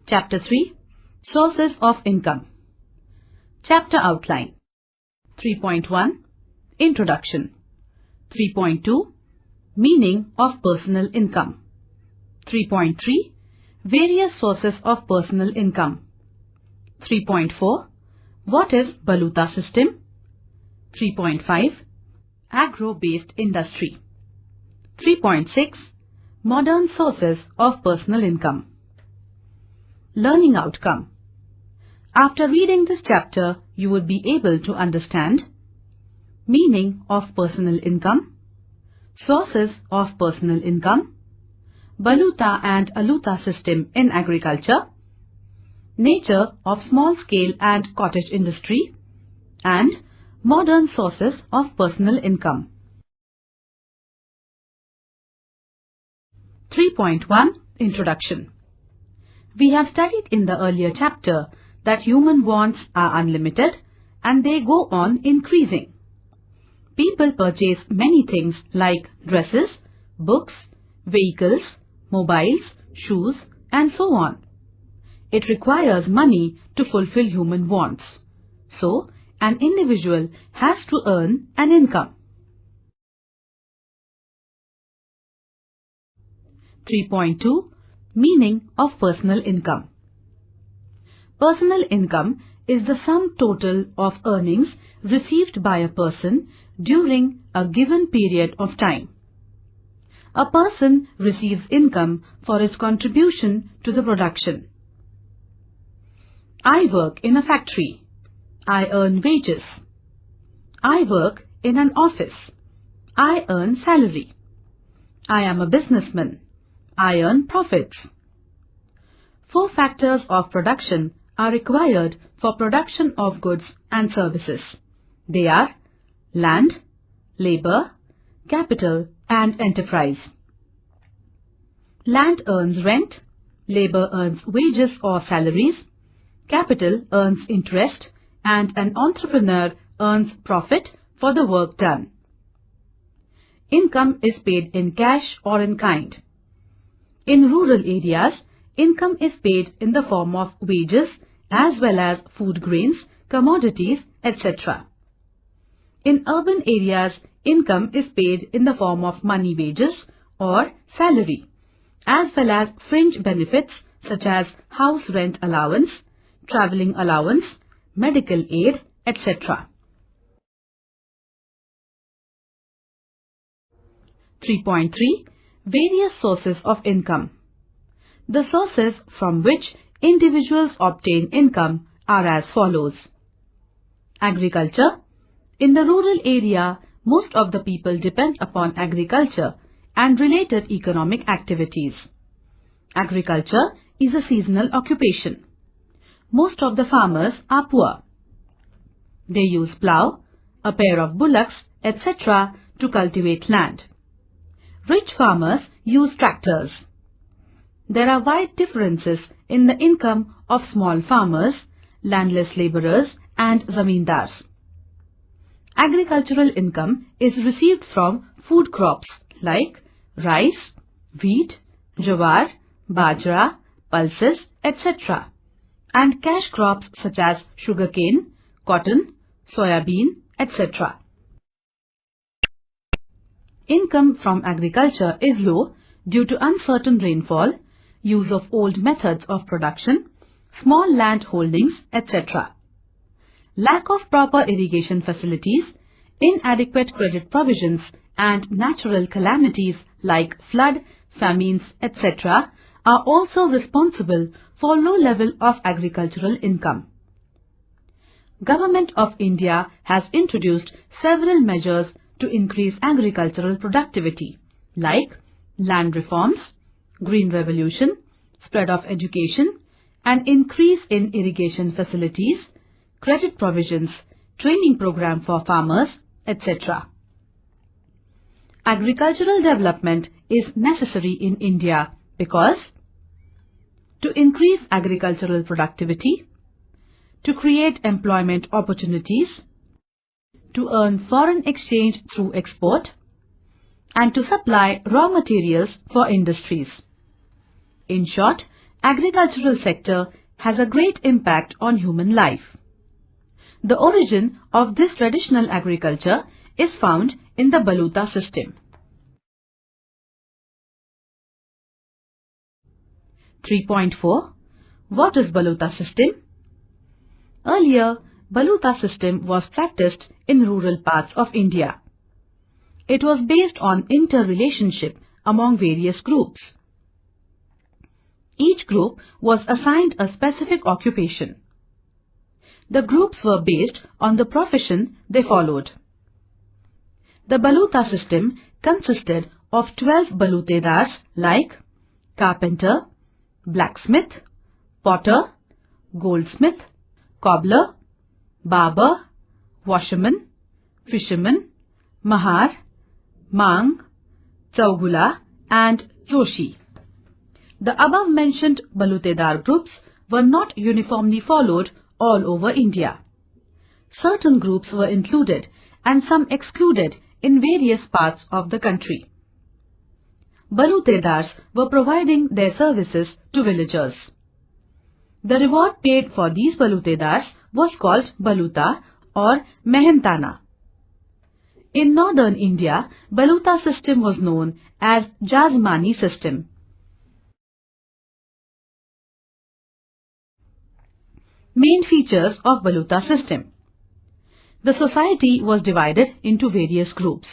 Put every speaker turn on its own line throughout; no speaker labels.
Chapter 3, Sources of Income. Chapter Outline. 3.1, Introduction. 3.2, Meaning of Personal Income. 3.3, Various Sources of Personal Income. 3.4, What is Baluta System? 3.5, Agro-based Industry. 3.6, Modern Sources of Personal Income. Learning Outcome. After reading this chapter, you would be able to understand meaning of personal income, sources of personal income, Baluta and Aluta system in agriculture, nature of small-scale and cottage industry, and modern sources of personal income. 3.1 Introduction. We have studied in the earlier chapter that human wants are unlimited and they go on increasing. People purchase many things like dresses, books, vehicles, mobiles, shoes, and so on. It requires money to fulfill human wants. So, an individual has to earn an income. 3.2 Meaning of Personal Income. Personal income is the sum total of earnings received by a person during a given period of time. A person receives income for his contribution to the production. I work in a factory. I earn wages. I work in an office. I earn salary. I am a businessman. I earn profits. 4 factors of production are required for production of goods and services. They are land, labor, capital, and enterprise. Land earns rent, labor earns wages or salaries, capital earns interest, and an entrepreneur earns profit for the work done. Income is paid in cash or in kind. In rural areas, income is paid in the form of wages as well as food grains, commodities, etc. In urban areas, income is paid in the form of money wages or salary, as well as fringe benefits such as house rent allowance, travelling allowance, medical aid, etc. 3.3 Various sources of income. The sources from which individuals obtain income are as follows. Agriculture. In the rural area, most of the people depend upon agriculture and related economic activities. Agriculture is a seasonal occupation. Most of the farmers are poor. They use plough, a pair of bullocks, etc. to cultivate land. Rich farmers use tractors. There are wide differences in the income of small farmers, landless labourers, and zamindars. Agricultural income is received from food crops like rice, wheat, jawar, bajra, pulses, etc. and cash crops such as sugarcane, cotton, soybean, etc. Income from agriculture is low due to uncertain rainfall, use of old methods of production, small land holdings, etc. Lack of proper irrigation facilities, inadequate credit provisions, and natural calamities like flood, famines, etc. are also responsible for low level of agricultural income. Government of India has introduced several measures to increase agricultural productivity like land reforms, green revolution, spread of education, an increase in irrigation facilities, credit provisions, training program for farmers, etc. Agricultural development is necessary in India because to increase agricultural productivity, to create employment opportunities, to earn foreign exchange through export, and to supply raw materials for industries. In short, agricultural sector has a great impact on human life. The origin of this traditional agriculture is found in the Baluta system. 3.4. What is Baluta system? Earlier, Baluta system was practiced in rural parts of India. It was based on interrelationship among various groups. Each group was assigned a specific occupation. The groups were based on the profession they followed. The Baluta system consisted of 12 balutedars like carpenter, blacksmith, potter, goldsmith, cobbler, barber, washerman, fisherman, mahar, mang, chaugula and joshi. The above-mentioned balutedar groups were not uniformly followed all over India. Certain groups were included and some excluded in various parts of the country. Balutedars were providing their services to villagers. The reward paid for these balutedars was called baluta or mehentana. In northern India, Baluta system was known as Jazmani system. Main features of Baluta system. The society was divided into various groups.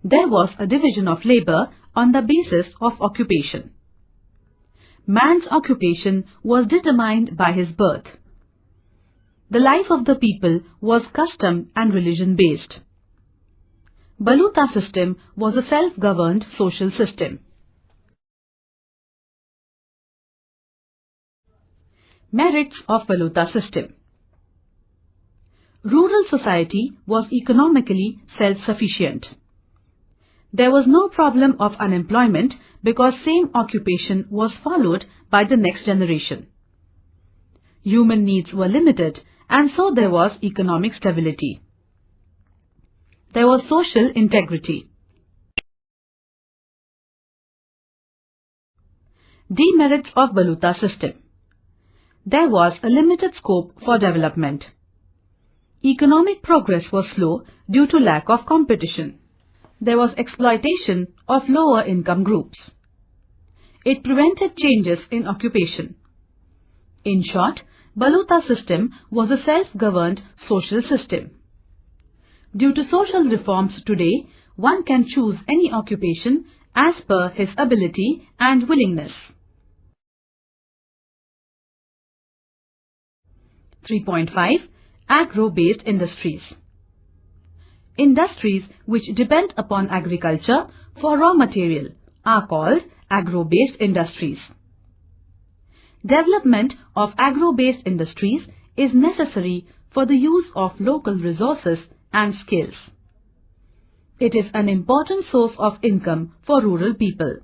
There was a division of labor on the basis of occupation. Man's occupation was determined by his birth. The life of the people was custom and religion based. Baluta system was a self-governed social system. Merits of Baluta system. Rural society was economically self-sufficient. There was no problem of unemployment because same occupation was followed by the next generation. Human needs were limited and so there was economic stability. There was social integrity. Demerits of Baluta system. There was a limited scope for development. Economic progress was slow due to lack of competition. There was exploitation of lower income groups. It prevented changes in occupation. In short, Baluta system was a self-governed social system. Due to social reforms today, one can choose any occupation as per his ability and willingness. 3.5. Agro-based industries. Industries which depend upon agriculture for raw material are called agro-based industries. Development of agro-based industries is necessary for the use of local resources and skills. It is an important source of income for rural people.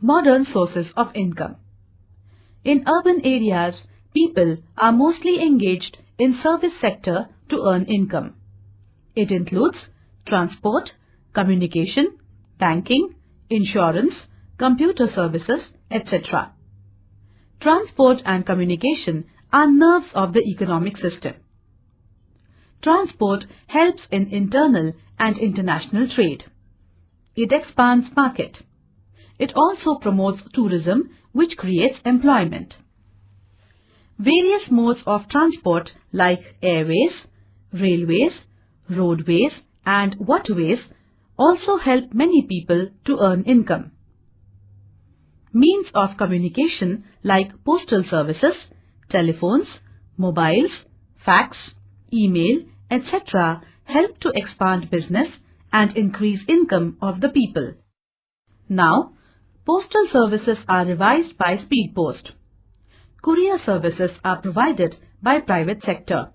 Modern sources of income. In urban areas, people are mostly engaged in service sector to earn income. It includes transport, communication, banking, insurance, computer services, etc. Transport and communication are nerves of the economic system. Transport helps in internal and international trade. It expands market. It also promotes tourism, which creates employment. Various modes of transport like airways, railways, roadways and waterways also help many people to earn income. Means of communication like postal services, telephones, mobiles, fax, email, etc. help to expand business and increase income of the people. Now, postal services are revised by speed post. Courier services are provided by private sector.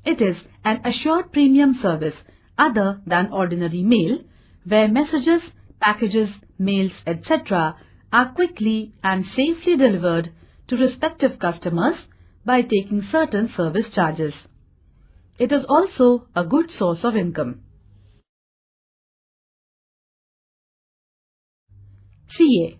It is an assured premium service other than ordinary mail, where messages, packages, mails, etc. are quickly and safely delivered to respective customers by taking certain service charges. It is also a good source of income. CA.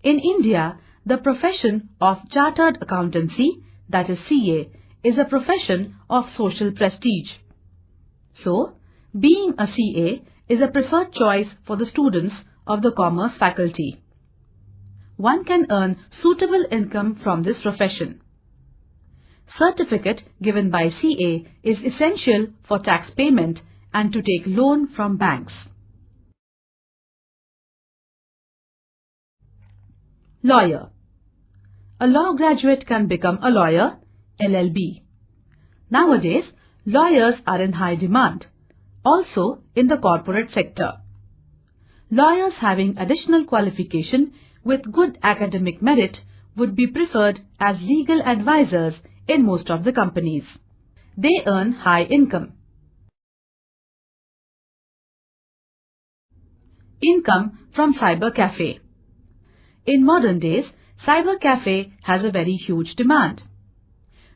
In India, the profession of Chartered Accountancy, that is CA, is a profession of social prestige. So, being a CA is a preferred choice for the students of the Commerce faculty. One can earn suitable income from this profession. Certificate given by CA is essential for tax payment and to take loan from banks. Lawyer. A law graduate can become a lawyer, LLB. Nowadays, lawyers are in high demand, also in the corporate sector. Lawyers having additional qualification with good academic merit would be preferred as legal advisors in most of the companies. They earn high income. Income from cyber cafe. In modern days, cyber cafe has a very huge demand.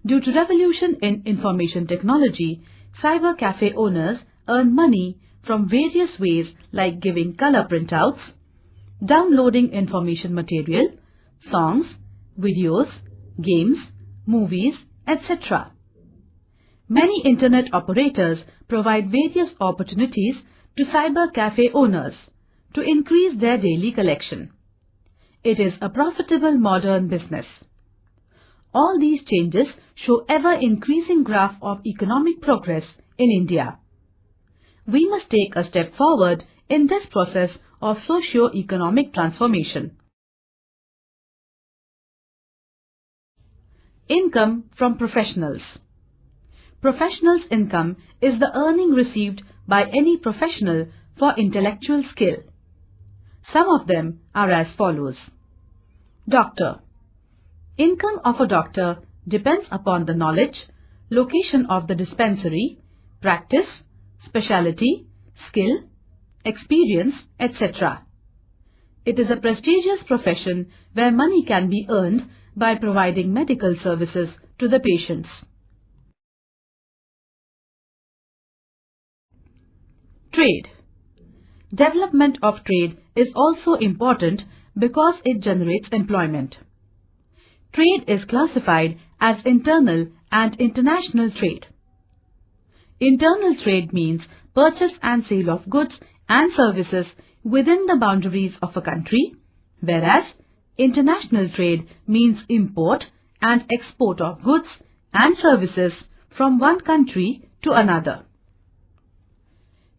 Due to revolution in information technology, cyber cafe owners earn money from various ways like giving color printouts, downloading information material, songs, videos, games, movies, etc. Many internet operators provide various opportunities to cyber cafe owners to increase their daily collection. It is a profitable modern business. All these changes show ever-increasing graph of economic progress in India. We must take a step forward in this process of socio-economic transformation. Income from professionals. Professionals' income is the earning received by any professional for intellectual skill. Some of them are as follows. Doctor. Income of a doctor depends upon the knowledge, location of the dispensary, practice, specialty, skill, experience, etc. It is a prestigious profession where money can be earned by providing medical services to the patients. Trade. Development of trade is also important because it generates employment. Trade is classified as internal and international trade. Internal trade means purchase and sale of goods and services within the boundaries of a country, whereas international trade means import and export of goods and services from one country to another.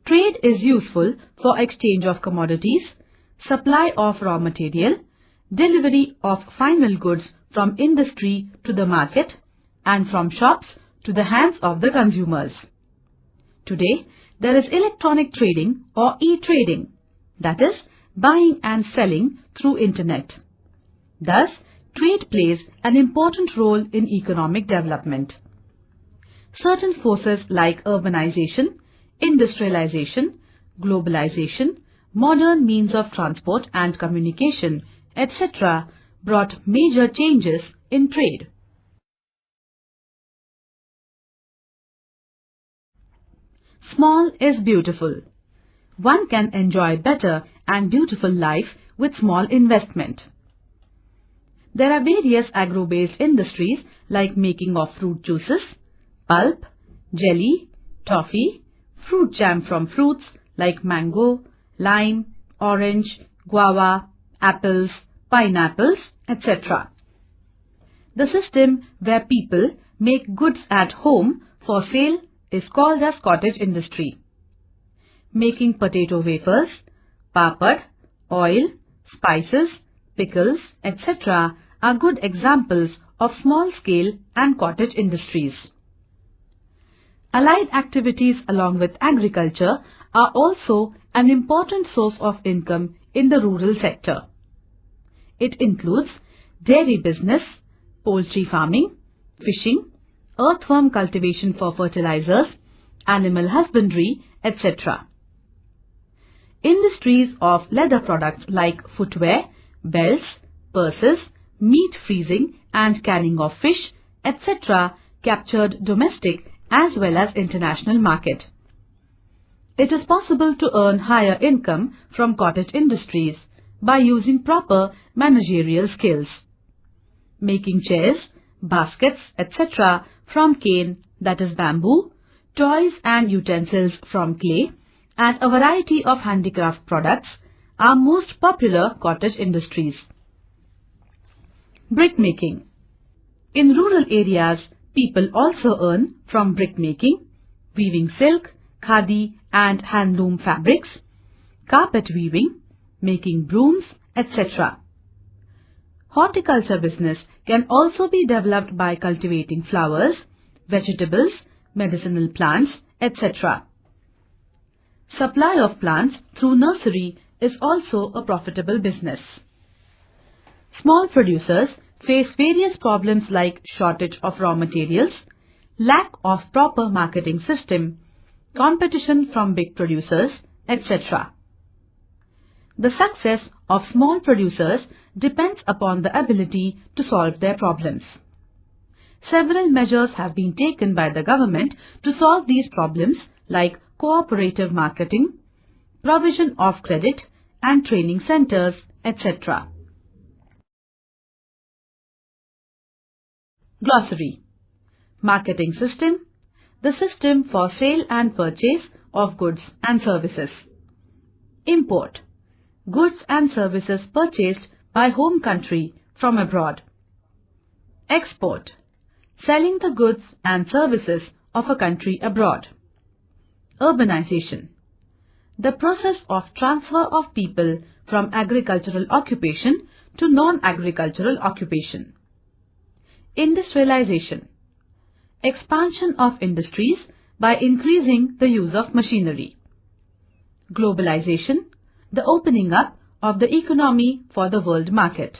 Trade is useful for exchange of commodities, supply of raw material, delivery of final goods from industry to the market and from shops to the hands of the consumers. Today, there is electronic trading or e-trading, that is, buying and selling through internet. Thus, trade plays an important role in economic development. Certain forces like urbanization, industrialization, globalization, modern means of transport and communication, etc. brought major changes in trade. Small is beautiful. One can enjoy better and beautiful life with small investment. There are various agro-based industries like making of fruit juices, pulp, jelly, toffee, fruit jam from fruits like mango, lime, orange, guava, apples, pineapples, etc. The system where people make goods at home for sale is called as cottage industry. Making potato wafers, papad, oil, spices, pickles, etc. are good examples of small-scale and cottage industries. Allied activities along with agriculture are also an important source of income in the rural sector. It includes dairy business, poultry farming, fishing, earthworm cultivation for fertilizers, animal husbandry, etc. Industries of leather products like footwear, belts, purses, meat freezing and canning of fish, etc. captured domestic as well as international market. It is possible to earn higher income from cottage industries, by using proper managerial skills. Making chairs, baskets, etc. from cane, that is bamboo, toys and utensils from clay, and a variety of handicraft products are most popular cottage industries. Brick making. In rural areas, people also earn from brick making, weaving silk, khadi and handloom fabrics, carpet weaving, making brooms, etc. Horticulture business can also be developed by cultivating flowers, vegetables, medicinal plants, etc. Supply of plants through nursery is also a profitable business. Small producers face various problems like shortage of raw materials, lack of proper marketing system, competition from big producers, etc. The success of small producers depends upon the ability to solve their problems. Several measures have been taken by the government to solve these problems like cooperative marketing, provision of credit and training centers, etc. Glossary. Marketing system, the system for sale and purchase of goods and services. Import, goods and services purchased by home country from abroad. Export, selling the goods and services of a country abroad. Urbanization, the process of transfer of people from agricultural occupation to non-agricultural occupation. Industrialization, expansion of industries by increasing the use of machinery. Globalization, the opening up of the economy for the world market.